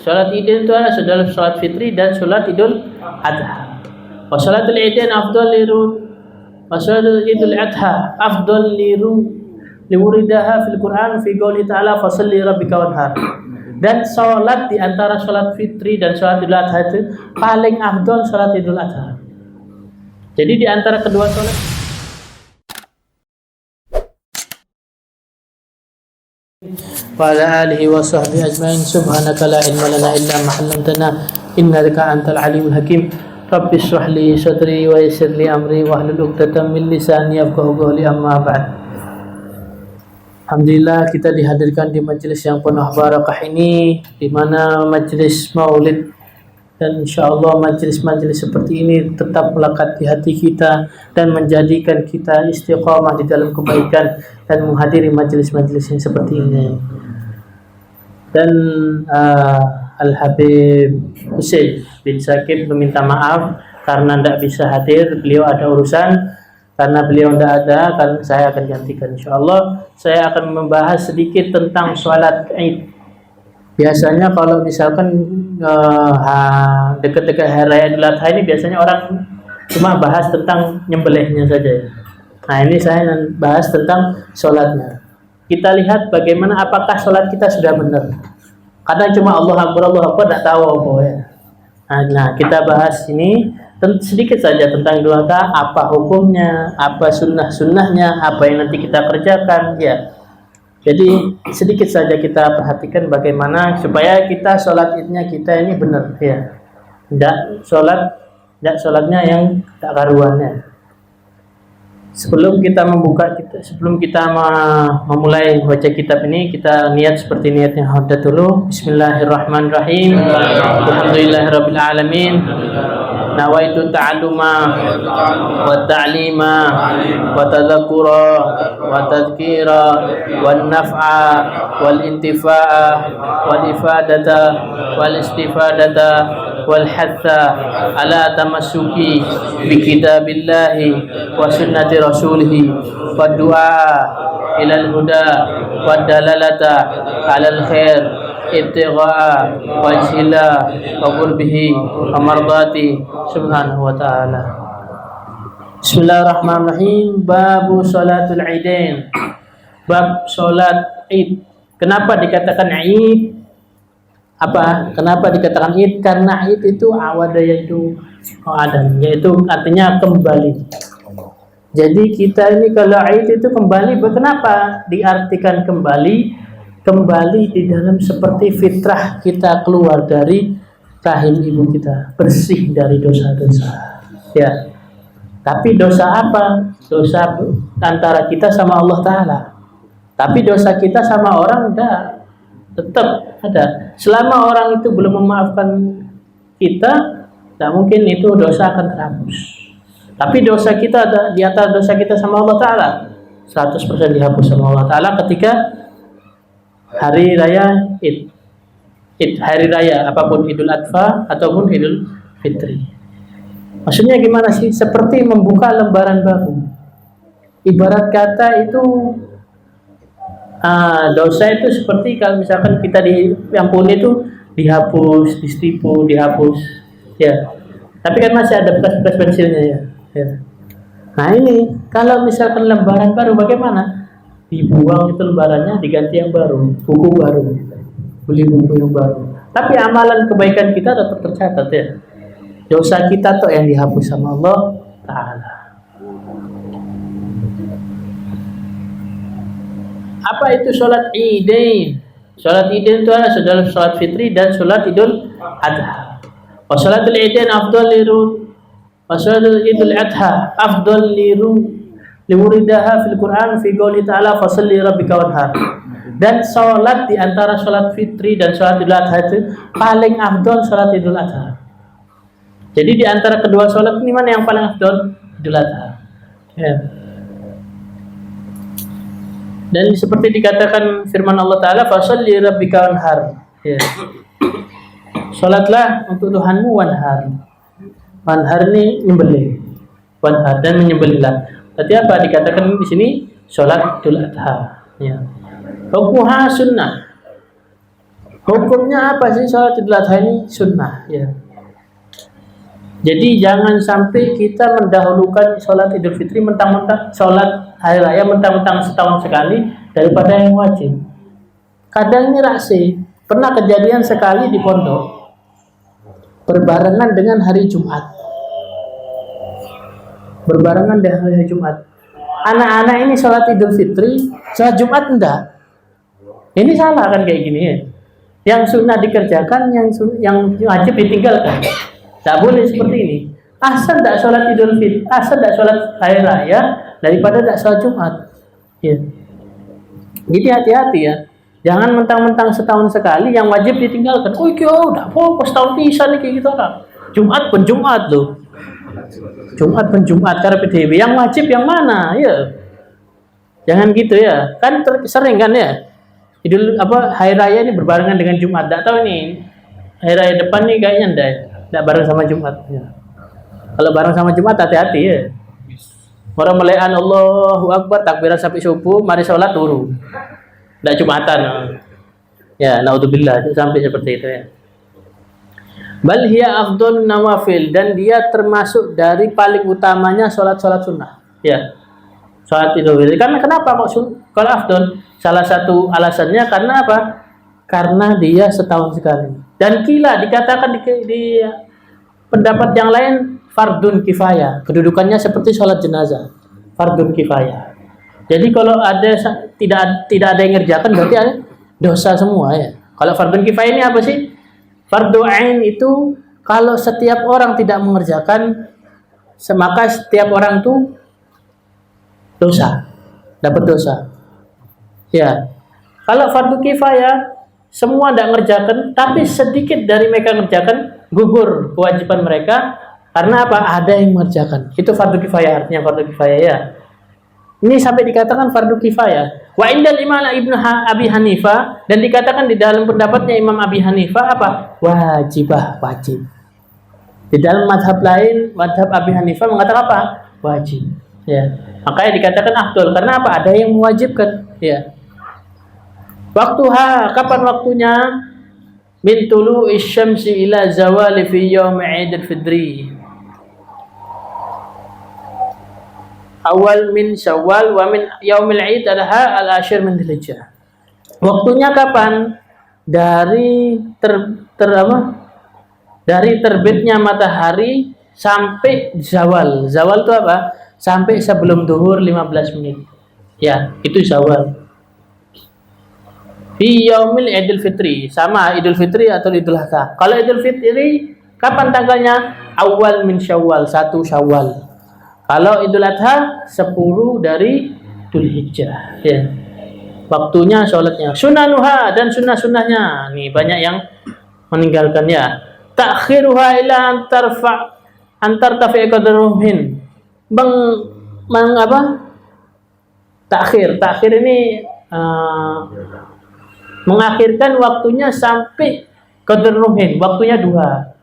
Salat Idin itu ada salat fitri dan salat Idul Adha. Wa salatul Idin afdal wa salatul Idul Adha afdal liwuridaha fil Quran fi qouli ta'ala fasalli rabbika wanhar. Dan salat di antara salat fitri dan salat Idul Adha itu paling afdal salat Idul Adha. Jadi di antara kedua salat wa ala alihi wa sahbihi ajma'in subhanaka la ilma lana illa ma 'allamtana innaka antal alimul hakim rabbi shrah li sadri wa yassir li amri wahlul 'uqdatam min lisani yafqahu qawli amma ba'd. Alhamdulillah kita dihadirkan di majelis yang penuh barakah ini, di mana majelis maulid, dan insyaallah majelis-majelis seperti ini tetap melekat di hati kita dan menjadikan kita istiqamah di dalam kebaikan dan menghadiri majelis-majelis yang seperti ini. Dan Al-Habib Husain bin Syakib meminta maaf karena tidak bisa hadir, beliau ada urusan. Karena beliau tidak ada, kan saya akan gantikan insyaallah. Saya akan membahas sedikit tentang sholat Id. Biasanya kalau misalkan dekat-dekat hari raya Idul Adha ini biasanya orang cuma bahas tentang nyembelihnya saja. Nah ini saya bahas tentang sholatnya. Kita lihat bagaimana apakah sholat kita sudah benar. Karena cuma Allah Akbar tidak tahu apa ya. Nah kita bahas ini sedikit saja tentang Idul Adha, apa hukumnya, apa sunnah-sunnahnya, apa yang nanti kita kerjakan ya. Jadi sedikit saja kita perhatikan bagaimana supaya kita sholat idnya kita ini benar ya. Tidak sholatnya yang tak karuannya. Sebelum kita memulai baca kitab ini, kita niat seperti niatnya hadat dulu. Bismillahirrahmanirrahim. Alhamdulillahirabbil alamin. Nawaitu ta'alluma wa ta'lima wa tadhakkura wa tadhkira wan naf'a wal intifa'a wal ifadata wal istifadata wal hatha ala tamassuki bi kitabillahi wa sunnati rasulih wa du'a ila al-huda wa dalalata ala al-khair ibtigha'a wajhillah wa qurbihi wa mardati subhanahu wa ta'ala. Bismillahirrahmanirrahim. Babu sholatul Idain. Bab sholat Id. Kenapa dikatakan Id? Kenapa dikatakan Id? Karena Id itu awada, yaitu adan, yaitu artinya kembali. Jadi kita ini kalau Id itu kembali, kenapa diartikan kembali? Kembali di dalam seperti fitrah kita keluar dari rahim ibu kita, bersih dari dosa-dosa. Ya. Tapi dosa apa? Dosa antara kita sama Allah Ta'ala. Tapi dosa kita sama orang enggak, tetap ada. Selama orang itu belum memaafkan kita, tidak mungkin itu dosa akan terhapus. Tapi dosa kita ada di antara dosa kita sama Allah Ta'ala 100% dihapus sama Allah Ta'ala ketika hari raya Id, hari raya apapun, Idul Adha ataupun Idul Fitri. Maksudnya gimana sih? Seperti membuka lembaran baru. Ibarat kata itu dosa itu seperti kalau misalkan kita diampuni itu dihapus, distipu, dihapus, ya. Tapi kan masih ada bekas-bekas pensilnya ya. Nah ini kalau misalkan lembaran baru bagaimana? Dibuang itu lembarannya, diganti yang baru, buku baru, beli buku yang baru. Tapi amalan kebaikan kita tetap tercatat ya. Dosa kita tuh yang dihapus sama Allah Ta'ala. Apa itu sholat Idain? Sholat Idain itu ada sholat fitri dan sholat Idul Adha. Wa sholatul Idain afdal wa sholatul Idul Adha afdal liwuridaha fil Quran fi qouli ta'ala fasalli rabbika wanhar. Dan sholat di antara sholat fitri dan sholat Idul Adha itu paling afdal sholat Idul Adha. Jadi di antara kedua sholat ini mana yang paling afdal? Idul Adha. Ya. Dan seperti dikatakan firman Allah Ta'ala, fasalli rabbika wanhar. Ya. Sholatlah untuk Tuhanmu wanhar. Wanhar ini menyembelih. Wanhar dan menyembelihlah. Berarti apa dikatakan di sini? Sholat Idul Adha. Ya. Hukumnya sunnah. Hukumnya apa sih sholat Idul Adha ini? Sunnah, ya. Jadi jangan sampai kita mendahulukan sholat Idul Fitri mentang-mentang sholat hari raya mentang-mentang setahun sekali daripada yang wajib. Kadang ini raksi. Pernah kejadian sekali di pondok berbarengan dengan hari Jumat. Berbarengan dengan hari Jumat. Anak-anak ini sholat Idul Fitri, sholat Jumat enggak. Ini salah kan kayak gini ya. Yang sunnah dikerjakan, yang wajib ditinggalkan. Tidak boleh seperti ini. Asal tidak sholat Idul Fitri, asal tidak sholat hari raya daripada tidak sholat Jumat. Ya. Jadi hati-hati ya. Jangan mentang-mentang setahun sekali yang wajib ditinggalkan. Oh iya, tidak apa-apa setahun bisa nih kayak gitu lah. Jumat pun Jumat loh. Jumat pun Jumat karena PDB. Yang wajib yang mana? Ya. Jangan gitu ya. Kan sering kan ya. Idul hari raya ini berbarengan dengan Jumat. Tidak tahu nih hari raya depan nih kayaknya tidak bareng sama Jumat. Ya. Kalau bareng sama Jumat hati-hati ya. Orang melayan Allahu Akbar takbiran sampai subuh, mari sholat turun. Tidak Jumatan. Ya, naudzubillah sampai seperti itu ya. Bal hiya afdhalun nawafil, dan dia termasuk dari paling utamanya sholat-sholat sunnah. Ya. Sholat Idul Fitri. Karena kenapa kok kalau afdhal? Salah satu alasannya karena apa? Karena dia setahun sekali. Dan kila dikatakan di pendapat yang lain fardun kifayah. Kedudukannya seperti sholat jenazah. Fardun kifayah. Jadi kalau ada tidak ada yang ngerjakan berarti ada dosa semua ya. Kalau fardun kifayah ini apa sih? Fardu ain itu kalau setiap orang tidak mengerjakan, maka setiap orang itu dosa, dapat dosa. Ya, kalau fardu kifayah semua tidak mengerjakan, tapi sedikit dari mereka mengerjakan, gugur kewajiban mereka karena apa? Ada yang mengerjakan. Itu fardu kifayah, artinya fardu kifayah ya. Ini sampai dikatakan fardu kifayah. Wa indal Imam Abi Hanifah, dan dikatakan di dalam pendapatnya Imam Abi Hanifah apa? Wajibah, wajib. Di dalam madhab lain, madhab Abi Hanifah mengatakan apa? Wajib. Ya, makanya dikatakan afdol karena apa? Ada yang mewajibkan. Ya. Waktuha, kapan waktunya? Min tulu'i syamsi ila zawali fi yaum Idul Fitri. Awal min Syawal wa min yaumil Id Adha al-ashir min Dzulhijjah. Waktunya kapan? Dari Dari terbitnya matahari sampai Zawal. Zawal itu apa? Sampai sebelum zuhur 15 menit. Ya, itu Zawal. Fi yaumil Idul Fitri, sama Idul Fitri atau Idul Adha. Kalau Idul Fitri kapan tanggalnya? Awal min Syawal, 1 Syawal. Kalau Idul Adha 10 dari Dzulhijjah. Ya. Waktunya sholatnya. Sunanuha, dan sunnah-sunnahnya. Nih banyak yang meninggalkannya. Ta'khiruha ila antar tafi qadruhin. Takhir ini mengakhirkan waktunya sampai qadruhin, waktunya duha.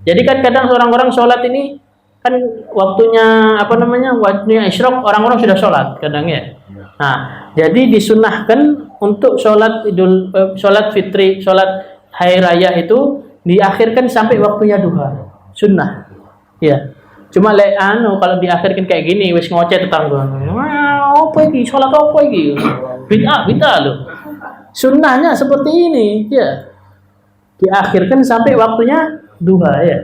Jadi kan kadang orang-orang sholat ini kan waktunya waktunya isyraq, orang-orang sudah sholat kadang ya. Nah, jadi disunahkan untuk sholat fitri, sholat hari raya itu diakhirkan sampai waktunya duha, sunnah. Ya, cuma kalau diakhirkan kayak gini, wis ngoceh tetangga. Apa ini? Sholat apa ini? Bid'ah loh. Sunnahnya seperti ini, ya. Diakhirkan sampai waktunya duha ya.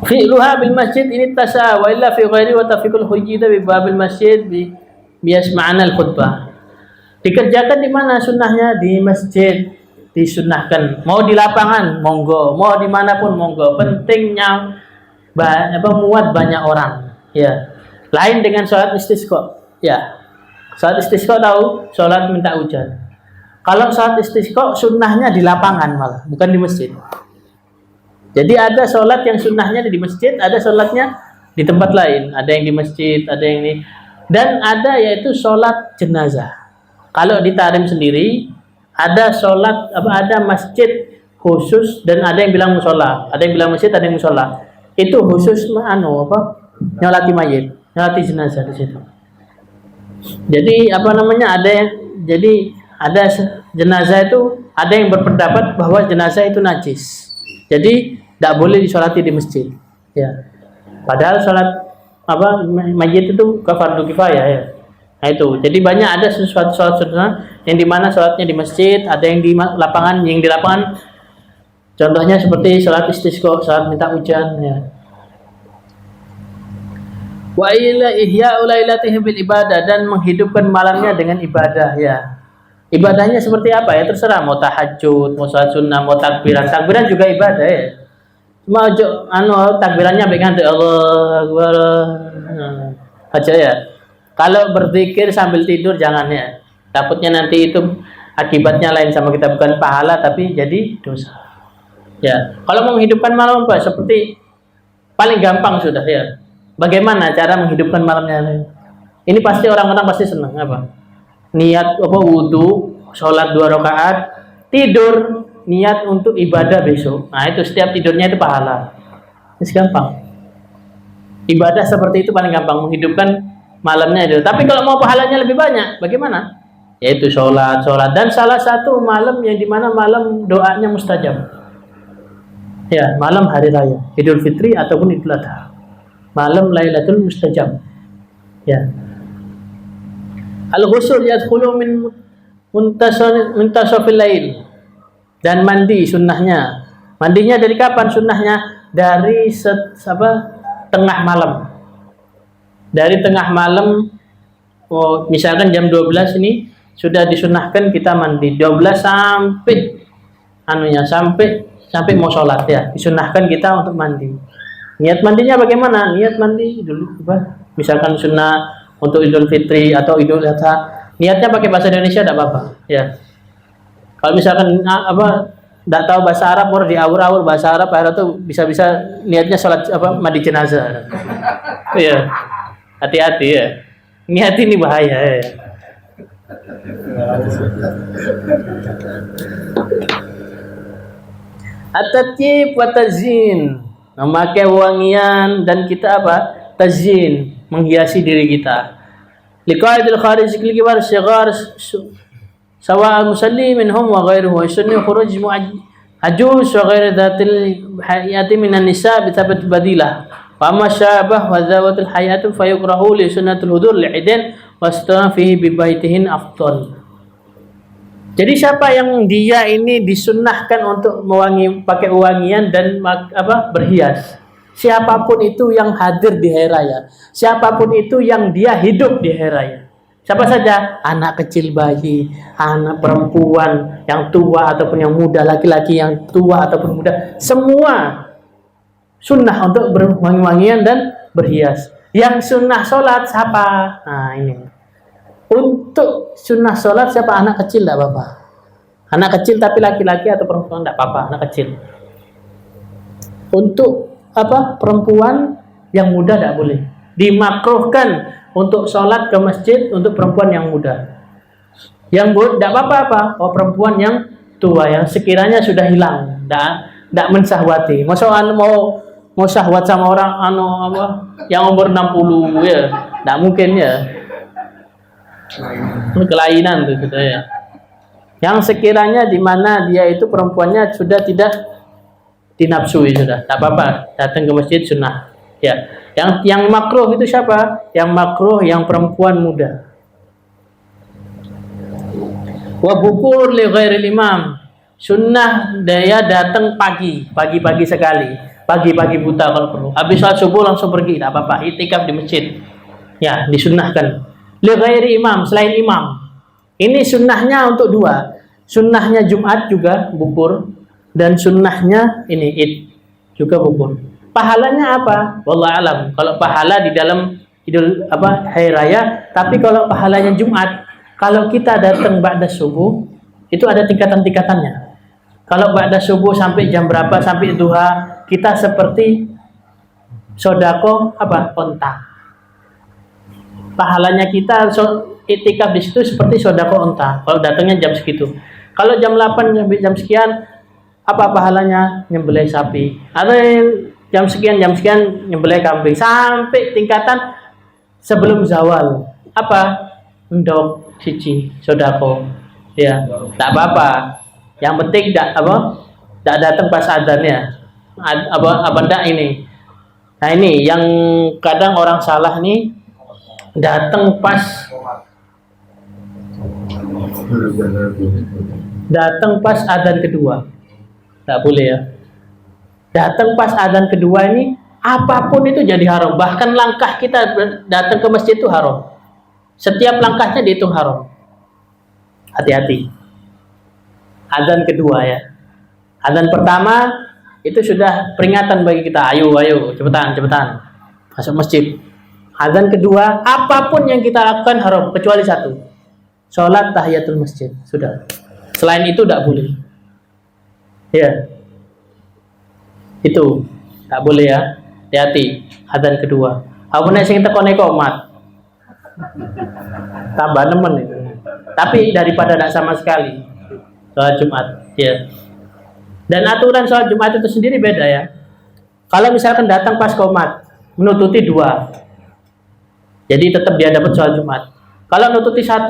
Fi'luha bil masjid ini tasa wa illa fi ghairi wa tafiqul hujjida bi babil masjid bi ma'na al khutbah. Dikerjakan di mana sunnahnya? Di masjid disunnahkan. Mau di lapangan monggo, mau dimanapun monggo. Pentingnya muat banyak orang. Ya. Lain dengan sholat istisqa. Ya. Sholat istisqa tahu? Sholat minta hujan. Kalau sholat istisqa sunnahnya di lapangan malah, bukan di masjid. Jadi ada sholat yang sunnahnya di masjid, ada sholatnya di tempat lain. Ada yang di masjid, ada yang ini. Dan ada yaitu sholat jenazah. Kalau di Tarim sendiri, ada sholat, ada masjid khusus dan ada yang bilang musola. Ada yang bilang masjid, ada yang musola. Itu khusus nyolati mayit, nyolati jenazah di situ. Jadi ada yang ada jenazah itu, ada yang berpendapat bahwa jenazah itu najis. Jadi tidak boleh disolati di masjid. Ya. Padahal sholat mayit itu fardu kifayah ya. Nah itu. Jadi banyak ada sesuatu sholat sunnah yang dimana sholatnya di masjid, ada yang di lapangan, yang di lapangan. Contohnya seperti sholat istisqa, sholat minta hujan ya. Wa ila ihya'u lailatihim bil ibadah, dan menghidupkan malamnya dengan ibadah ya. Ibadahnya seperti apa ya, terserah, mau tahajud, mau sholat sunnah, mau takbiran. Takbiran juga ibadah ya. Cuma takbirannya baik nanti Allah Akbar aja ya. Kalau berzikir sambil tidur jangan ya. Takutnya nanti itu akibatnya lain sama kita, bukan pahala tapi jadi dosa. Ya. Kalau mau menghidupkan malam apa? Seperti paling gampang sudah ya. Bagaimana cara menghidupkan malamnya? Ini pasti orang-orang pasti senang apa? Niat wudu, sholat 2 rakaat, tidur, niat untuk ibadah besok. Nah itu setiap tidurnya itu pahala. Ini gampang. Ibadah seperti itu paling gampang, menghidupkan malamnya itu. Tapi kalau mau pahalanya lebih banyak, bagaimana? Yaitu sholat. Dan salah satu malam yang dimana malam doanya mustajab. Ya, malam hari raya, Idul Fitri ataupun Idul Adha. Malam Lailatul Mustajab. Ya. Al-ghusl yadkhulu min muntasafil lail. Dan mandi sunnahnya. Mandinya dari kapan sunnahnya? Dari tengah malam. Dari tengah malam, misalkan jam 12 ini sudah disunnahkan kita mandi 12 sampai mau sholat ya, disunnahkan kita untuk mandi. Niat mandinya bagaimana? Niat mandi dulu misalkan sunnah untuk Idul Fitri atau Idul Adha, niatnya pakai bahasa Indonesia tidak apa-apa ya. Kalau misalkan tidak tahu bahasa Arab, baru diawur-awur bahasa Arab tuh bisa-bisa niatnya sholat mandi jenazah. Ya, hati-hati ya. Niat ini bahaya ya. At-tatyib wa tazyin, memakai wangian dan kita tazyin, menghiasi diri kita. Liqa'idil kharij likibar syighar sawa musalli minhum wa ghairuhu sunni khuruj ajuz wa ghair dhatil hayati minan nisa bi thabat badilah wa ma syabah wa dhawatul hayatu fayukrahu li sunnatul hudur li'idin wastana fihi bi baitihin afdal. Jadi siapa yang dia ini disunnahkan untuk pakai wangian dan berhias, siapapun itu yang hadir di hari raya, siapapun itu yang dia hidup di hari raya, siapa saja, anak kecil, bayi, anak perempuan yang tua ataupun yang muda, laki-laki yang tua ataupun muda, semua sunnah untuk berwangi-wangian dan berhias. Yang sunnah sholat siapa? Nah ini. Untuk sunnah sholat siapa? Anak kecil tidak apa-apa. Anak kecil tapi laki-laki atau perempuan tidak apa-apa, anak kecil. Untuk perempuan yang muda tidak boleh. Dimakruhkan untuk sholat ke masjid untuk perempuan yang muda. Yang tidak apa-apa, perempuan yang tua yang sekiranya sudah hilang, tidak mensahwati. Mau syahwat sama orang yang umur 60 ya, tidak mungkin ya. Kelainan gitu ya. Yang sekiranya di mana dia itu perempuannya sudah tidak dinafsui, sudah tak apa-apa, datang ke masjid sunnah ya. Yang makruh itu siapa? Yang makruh yang perempuan muda. Wa bukur li ghairil imam, sunnah dia datang pagi sekali, pagi buta kalau perlu, habis sholat subuh langsung pergi, tidak apa-apa, itikaf di masjid ya, disunnahkan. Li ghairi imam, selain imam. Ini sunnahnya untuk 2. Sunnahnya Jumat juga bukur, dan sunnahnya ini Id juga bukur. Pahalanya apa? Wallahu alam. Kalau pahala di dalam hari raya, tapi kalau pahalanya Jumat, kalau kita datang ba'da subuh, itu ada tingkatan-tingkatannya. Kalau ba'da subuh sampai jam berapa, sampai duha, kita seperti sodako onta. Pahalanya kita itikaf di situ seperti sodako onta. Kalau datangnya jam segitu. Kalau jam 8 sampai jam sekian, apa pahalanya? Nyembelih sapi. Ada jam sekian nyembelih kambing. Sampai tingkatan sebelum zawal. Apa? Ndok siji sodako. Ya, tak apa-apa. Yang penting tak datang pas adzannya. Apa ndak ini? Nah ini yang kadang orang salah nih, datang pas adzan kedua. Tak boleh ya. Datang pas adzan kedua ini, apapun itu jadi haram. Bahkan langkah kita datang ke masjid itu haram. Setiap langkahnya dihitung haram. Hati-hati. Adzan kedua ya. Adzan pertama itu sudah peringatan bagi kita. Ayo, cepetan masuk masjid. Adzan kedua, apapun yang kita lakukan haram kecuali satu. Sholat tahiyatul masjid. Sudah. Selain itu tidak boleh. Ya. Itu tak boleh ya. Hati-hati. Adzan kedua. Apa nek sing teko komat. Tambah nemen itu. Tapi daripada tidak sama sekali sholat Jumat, ya. Dan aturan sholat Jumat itu sendiri beda ya. Kalau misalkan datang pas komat, menututi 2, jadi tetap dia dapat sholat Jumat. Kalau menututi 1,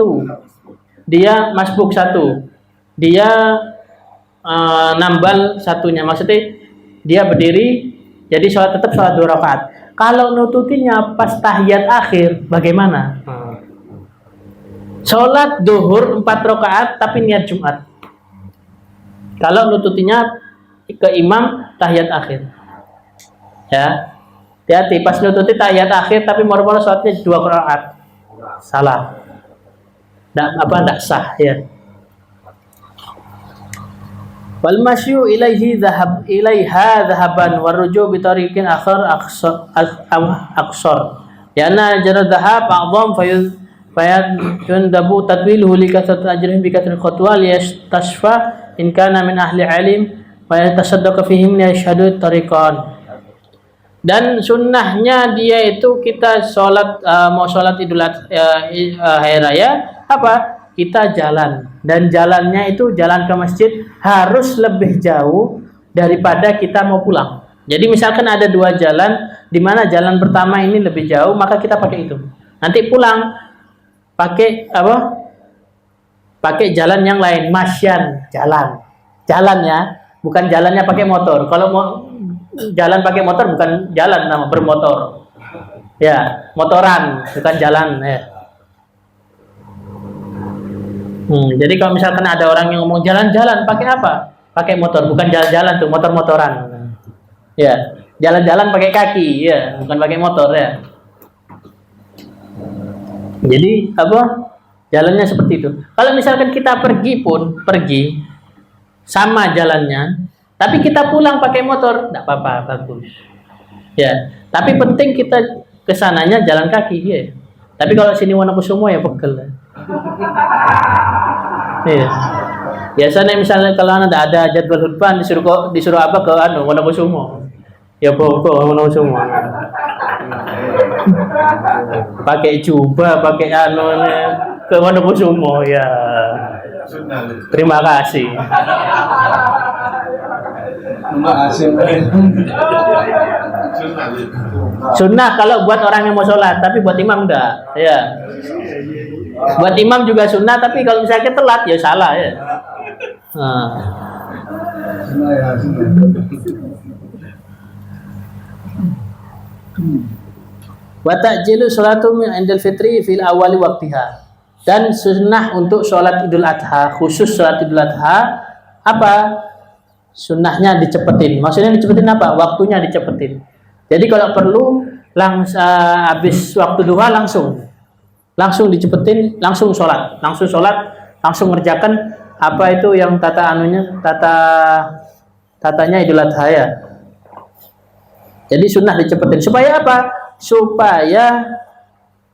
dia masbuk 1, dia nambal 1-nya, maksudnya dia berdiri, jadi tetap sholat 2 rakaat. Kalau nututinya pas tahiyat akhir, bagaimana? Sholat duhur 4 rakaat tapi niat Jumat. Kalau nututinya ke imam tahiyat akhir. Ya. Hati-hati pas nututi tahiyat akhir tapi moro-moro sholatnya 2 rakaat. Salah. Enggak sah ya. Wal masyu ilaiha dhahaban waruju bi tariqin aqsar. Ya anna jarad dhahab a'dham yundabu tatwiluhu li kasrat ajrihim bi kasrat khutwa liyastashfa in kana min ahli alim wa yatasaddaqu fihim liyashhadu tariqan. Dan sunnahnya dia itu kita mau sholat Idul Hari Raya kita jalan, dan jalannya itu jalan ke masjid harus lebih jauh daripada kita mau pulang. Jadi misalkan ada 2 jalan, di mana jalan pertama ini lebih jauh, maka kita pakai itu. Nanti pulang pakai jalan yang lain, masyan, jalan ya, bukan jalannya pakai motor. Kalau mau jalan pakai motor bukan jalan, nama bermotor ya, motoran bukan jalan ya. Jadi kalau misalkan ada orang yang ngomong jalan-jalan pakai apa, pakai motor, bukan jalan-jalan tuh, motor-motoran ya, jalan-jalan pakai kaki ya, bukan pakai motor ya. Jadi jalannya seperti itu. Kalau misalkan kita pergi sama jalannya, tapi kita pulang pakai motor, tidak apa-apa, bagus. Ya, tapi penting kita kesananya jalan kaki ya. Tapi kalau sini Wonokusumo ya pegel. Iya. Biasanya misalnya kalau ada jadwal khutbah disuruh apa ke Wonokusumo. Ya pokok Wonokusumo. Pakai jubah, pakai ke Wonokusumo ya. Terima kasih. Sunnah kalau buat orang yang mau sholat, tapi buat imam enggak. Ya. Buat imam juga sunnah, tapi kalau misalnya telat ya salah ya. Wa ta'jilu sholatu min Idul Fitri fil awali waqtiha. Dan sunnah untuk sholat Idul Adha, khusus sholat Idul Adha sunnahnya dicepetin. Maksudnya dicepetin apa? Waktunya dicepetin. Jadi kalau perlu habis waktu duha langsung dicepetin, langsung sholat, langsung ngerjakan itu yang tatanya Idul Adha ya. Jadi sunnah dicepetin supaya apa? Supaya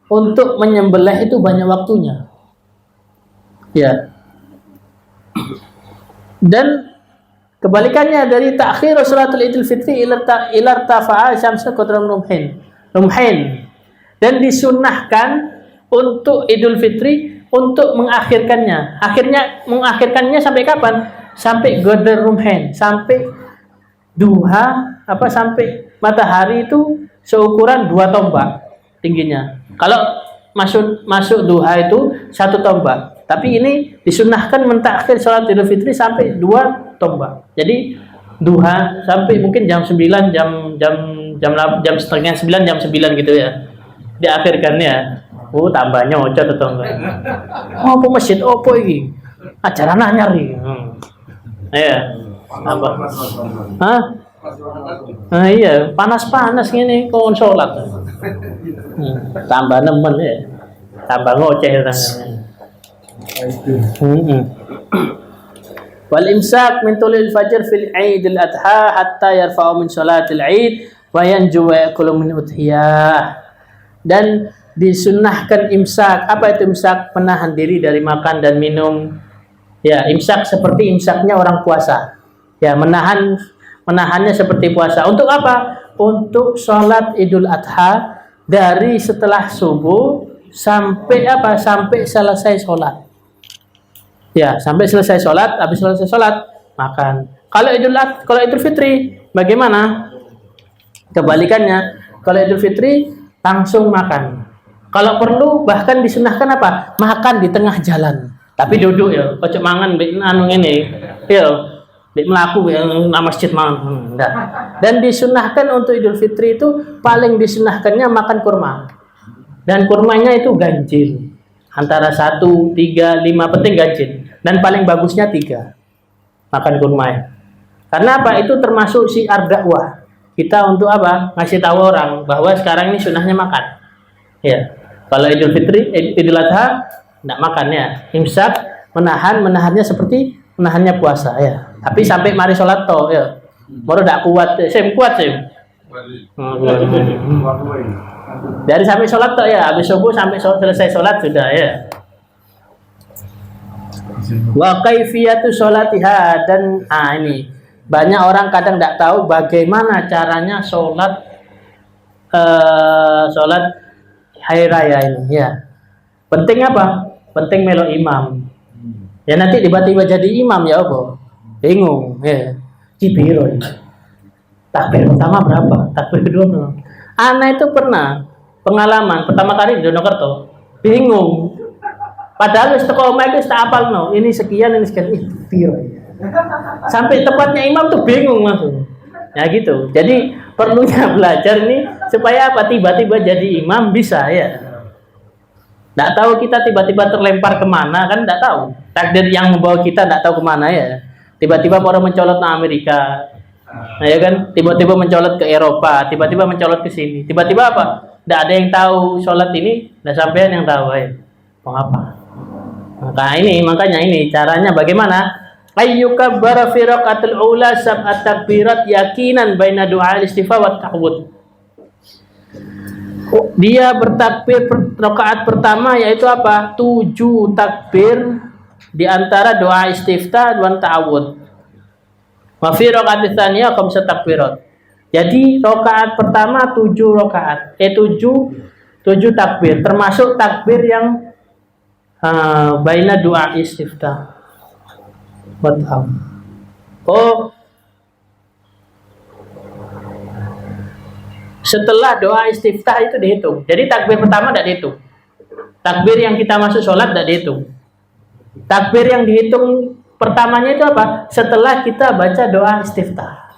untuk menyembelih itu banyak waktunya. Ya. Dan kebalikannya dari ta'khir salatul Idul Fitri ila tafa'a syamsu qadra rumhin. Dan disunnahkan untuk Idul Fitri untuk mengakhirkannya. Mengakhirkannya sampai kapan? Sampai qadra rumhin, sampai duha sampai matahari itu seukuran 2 tombak tingginya. Kalau masuk duha itu 1 tombak. Tapi ini disunnahkan mentakhir sholat Idul Fitri sampai 2 tombak. Jadi duha sampai mungkin jam 9, jam setengah 9, jam 9 gitu ya. Diakhirkan ya. Tambahnya ocot atau enggak? Oh, apa masjid opo iki? Ajaran anyar iki. Ya. Tambah. Hah? Nah, iya, panas-panas gini kon sholat. Tambah nemen ya. Tambah ngoceh wal imsak min tulil fajr fil Eid al-Adha hatta yarfa'u min sholatil Eid wa yanju wa yakulu min udhiyah. Dan disunnahkan imsak. Apa itu imsak? Menahan diri dari makan dan minum. Ya, imsak seperti imsaknya orang puasa. Ya, menahannya seperti puasa. Untuk apa? Untuk sholat Idul Adha dari setelah subuh sampai apa? Sampai selesai sholat. Ya, sampai selesai sholat. Habis selesai sholat makan. Kalau Idul Fitri bagaimana? Kebalikannya. Kalau Idul Fitri langsung makan. Kalau perlu bahkan disunahkan apa? Makan di tengah jalan. Tapi duduk ya. Ojo mangan anu ngene. Ya. Melaku nama masjid mangan. Dan disunahkan untuk Idul Fitri itu paling disunahkannya makan kurma. Dan kurmanya itu ganjil. Antara 1, 3, 5 penting ganjil. Dan paling bagusnya 3. Makan kurma ya. Karena apa? Itu termasuk syiar dakwah. Kita untuk apa? Ngasih tahu orang bahwa sekarang ini sunahnya makan. Ya. Kalau Idul Fitri, Idul Adha enggak makan ya. Imsak menahannya seperti menahannya puasa ya. Tapi sampai mari sholat toh ya. Baru tidak kuat, kuat. Dari sampai sholat toh ya. Habis subuh sampai selesai sholat sudah ya. Wa kaifiyatu sholatiha. Dan ini banyak orang kadang tidak tahu bagaimana caranya sholat hari raya ini ya. Penting apa? Penting melo imam. Ya nanti tiba-tiba jadi imam ya apa? Bingung ya. Cibiro. Takbir pertama berapa? Takbir kedua berapa? Ana itu pernah pengalaman pertama kali di Donokerto. Bingung. Padahal wis teko omah wis tak apalno. Ini sekian. Piro. Sampai tempatnya imam tuh bingung langsung. Ya gitu. Jadi perlunya belajar nih supaya apa? Tiba-tiba jadi imam bisa ya. Tidak tahu kita tiba-tiba terlempar kemana kan tidak tahu. Takdir yang membawa kita tidak tahu kemana ya. Tiba-tiba orang mencolot ke Amerika, nah, ya kan? Tiba-tiba mencolot ke Eropa, tiba-tiba mencolot ke sini. Tiba-tiba apa? Tidak ada yang tahu sholat ini, tidak sampean yang tahu ya. Mau apa? Makanya ini caranya bagaimana? Ayyukabbara fi raqatil ula sab'at takbirat yakinan baina du'a al-istifa wa ta'awud. Dia bertakbir rakaat pertama yaitu apa? 7 takbir di antara doa istiftah dan ta'awud. Wa fi rakaat tsaniyah khamsat takbirat. Jadi rakaat pertama 7 rakaat. 7 takbir termasuk takbir yang baina doa istiftah. Wa ta'awud. Setelah doa istiftah itu dihitung. Jadi takbir pertama tidak dihitung. Takbir yang kita masuk sholat tidak dihitung. Takbir yang dihitung pertamanya itu apa? Setelah kita baca doa istiftah.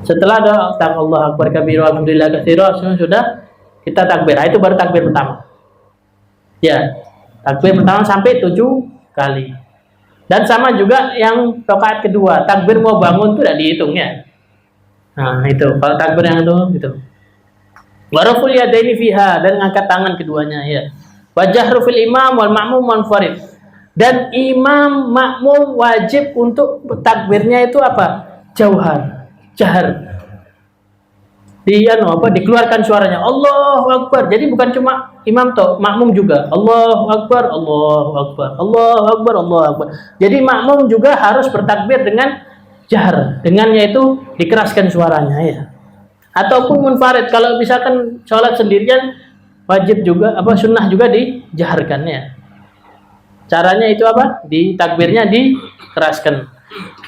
Setelah doa Allah Akbar kabiru alhamdulillah katsira sudah kita takbir. Itu baru takbir pertama. Ya, takbir pertama sampai 7 kali. Dan sama juga yang rakaat kedua, takbir mau bangun itu tidak dihitung ya. Nah, itu kalau takbir yang itu gitu. Wa raful yadaini fiha, dan ngangkat tangan keduanya ya. Wa jahru fil imam wal ma'mum munfarid. Dan imam makmum wajib untuk takbirnya itu apa? Jahar. Dikeluarkan suaranya Allahu Akbar. Jadi bukan cuma imam toh, makmum juga Allahu Akbar, Allahu Akbar, Allahu Akbar, Allahu Akbar. Jadi makmum juga harus bertakbir dengan jahar, dengannya itu dikeraskan suaranya ya. Ataupun munfarid, kalau misalkan sholat sendirian wajib juga sunnah juga dijaharkan ya. Caranya itu apa? Di takbirnya dikeraskan.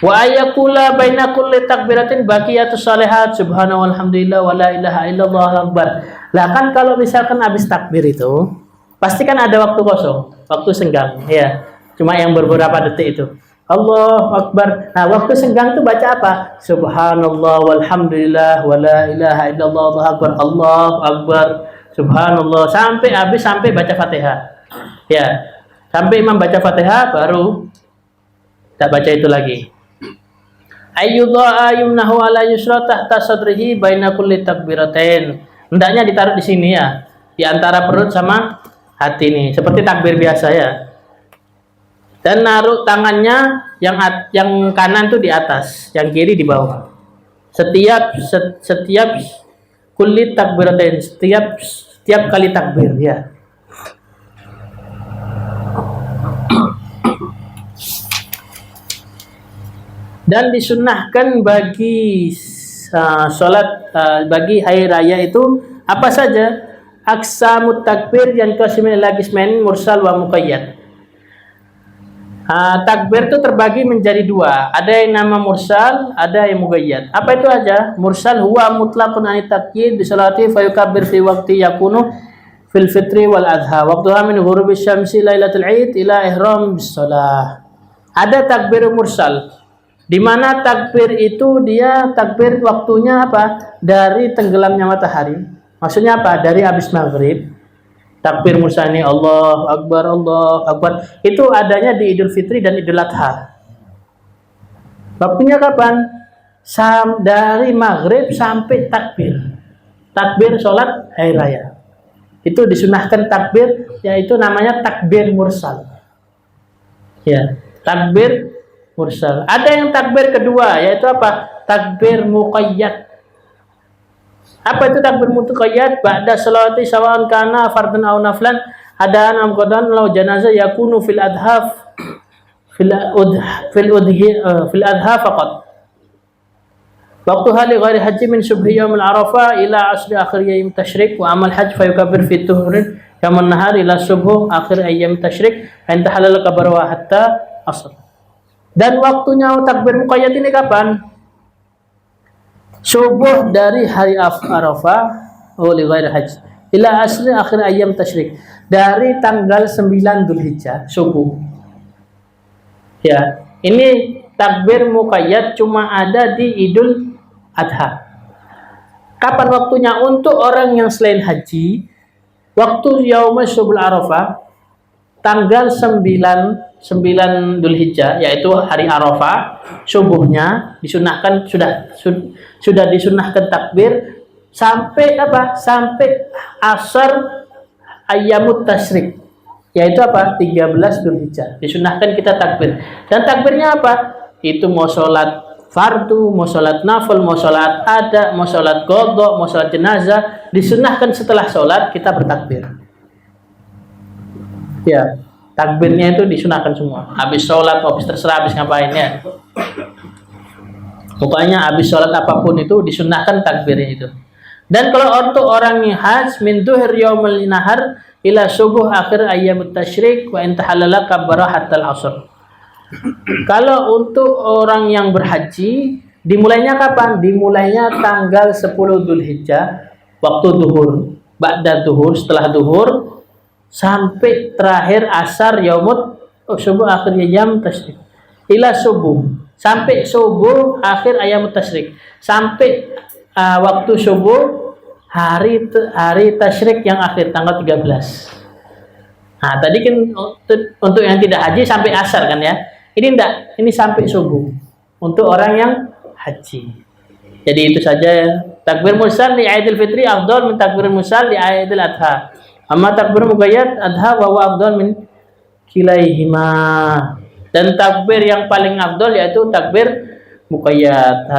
Wa ayakula baina kulli takbiratin baqiyatus shalihat subhanallahi walhamdulillah wala ilaha illallah akbar. Lah kan kalau misalkan habis takbir itu pasti kan ada waktu kosong, waktu senggang, ya. Cuma yang beberapa detik itu. Allahu Akbar. Nah, waktu senggang itu baca apa? Subhanallah walhamdulillah wala ilaha illallah Allahu Akbar. Allahu Akbar. Subhanallah sampai habis, sampai baca Fatihah. Ya. Sampai imam baca Fatihah baru tak baca itu lagi. Ayyudha yumnahu ala yusra tahta sadrihi baina kulli takbiratain. Hendaknya ditaruh di sini ya, di antara perut sama hati nih, seperti takbir biasa ya. Dan naruh tangannya yang kanan tuh di atas, yang kiri di bawah. Setiap kulli takbiratain, setiap kali takbir ya. Dan disunnahkan bagi sholat bagi hari raya itu apa saja? Aqsamut takbir yang qasimin ila qismain mursal wa muqayyad. Takbir itu terbagi menjadi dua, ada yang nama mursal, ada yang muqayyad. Apa itu aja? Mursal huwa mutlaqun anit taqyid bi salati fa yukabbir fi waqti yakunu fil fitri wal adha waqtuha min ghurubi syamsi lailatul id ila ihram bis shalah. Ada takbir mursal, di mana takbir itu dia takbir waktunya apa? Dari tenggelamnya matahari. Maksudnya apa? Dari habis maghrib. Takbir mursal ini Allah Akbar, Allah Akbar. Itu adanya di Idul Fitri dan Idul Adha. Waktunya kapan? Dari maghrib sampai takbir. Takbir sholat hari raya. Itu disunahkan takbir, yaitu namanya takbir mursal. Ya, takbir mursal. Ada yang takbir kedua, yaitu apa? Takbir muqayyad. Apa itu takbir muqayyad? Ba'da salati sawa'an kana fardhan aw naflan adaan am qadan law janazah yakunu fil adhaf fil adha faqat. Waktuha li ghairi haji min subhi yaumil arafah ila asri akhir yaum tasyrik wa amal hajj fa yukabbir fi tuhrin yaum nahar ila subuh akhir ayyam tasyrik anta halal kabarwa hatta asr. Dan waktunya takbir muqayyad ini kapan? Subuh dari hari Arafah li ghairi haji ila asri akhir ayyam tasyrik, dari tanggal 9 Dzulhijjah subuh. Ya, ini takbir muqayyad cuma ada di Idul Adha. Kapan waktunya untuk orang yang selain haji? Waktu yaumul subul Arafah, tanggal 9 Dzulhijjah, yaitu hari Arafah, subuhnya disunahkan sudah disunahkan takbir sampai apa? Sampai asar ayyamut tasyrik, yaitu apa? 13 Dzulhijjah. Disunahkan kita takbir. Dan takbirnya apa? Itu mau sholat fardu, mau sholat nafil, mau sholat ada, mau sholat qadha, mau sholat jenazah, disunahkan setelah sholat kita bertakbir. Ya, takbirnya itu disunahkan semua. Habis sholat, habis terserah, habis ngapain ya. Pokoknya habis sholat apapun itu disunahkan takbirnya itu. Dan kalau untuk orang yang haji min duhur yaumil nahar ila subuh akhir ayyamut tasyrik wa intahalala kabbara hatta al-asr. Kalau untuk orang yang berhaji, dimulainya kapan? Dimulainya tanggal 10 Dzulhijjah, waktu duhur, ba'da duhur, setelah duhur, sampai terakhir asar yaumut subuh akhir ayyam tasyrik. Ila subuh, sampai subuh akhir ayyamut tasyrik. Sampai waktu subuh hari tasyrik yang akhir tanggal 13. Nah, tadi kan untuk yang tidak haji sampai asar kan ya. Ini enggak, ini sampai subuh untuk orang yang haji. Jadi itu saja. Takbir mursal di Idul Fitri afdal min takbir mursal di Idul Adha. Amma takbir muqayyad adha wa huwa afdal min kilaihima. Dan takbir yang paling afdal yaitu takbir muqayyad.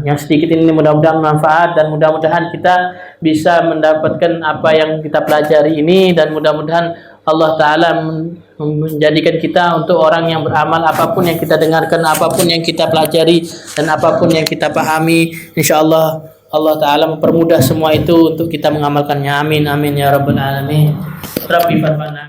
Yang sedikit ini mudah-mudahan bermanfaat dan mudah-mudahan kita bisa mendapatkan apa yang kita pelajari ini, dan mudah-mudahan Allah Ta'ala menjadikan kita untuk orang yang beramal apapun yang kita dengarkan, apapun yang kita pelajari, dan apapun yang kita pahami. InsyaAllah Allah Ta'ala mempermudah semua itu untuk kita mengamalkannya. Amin amin ya rabbal alamin. Rabbi farfana.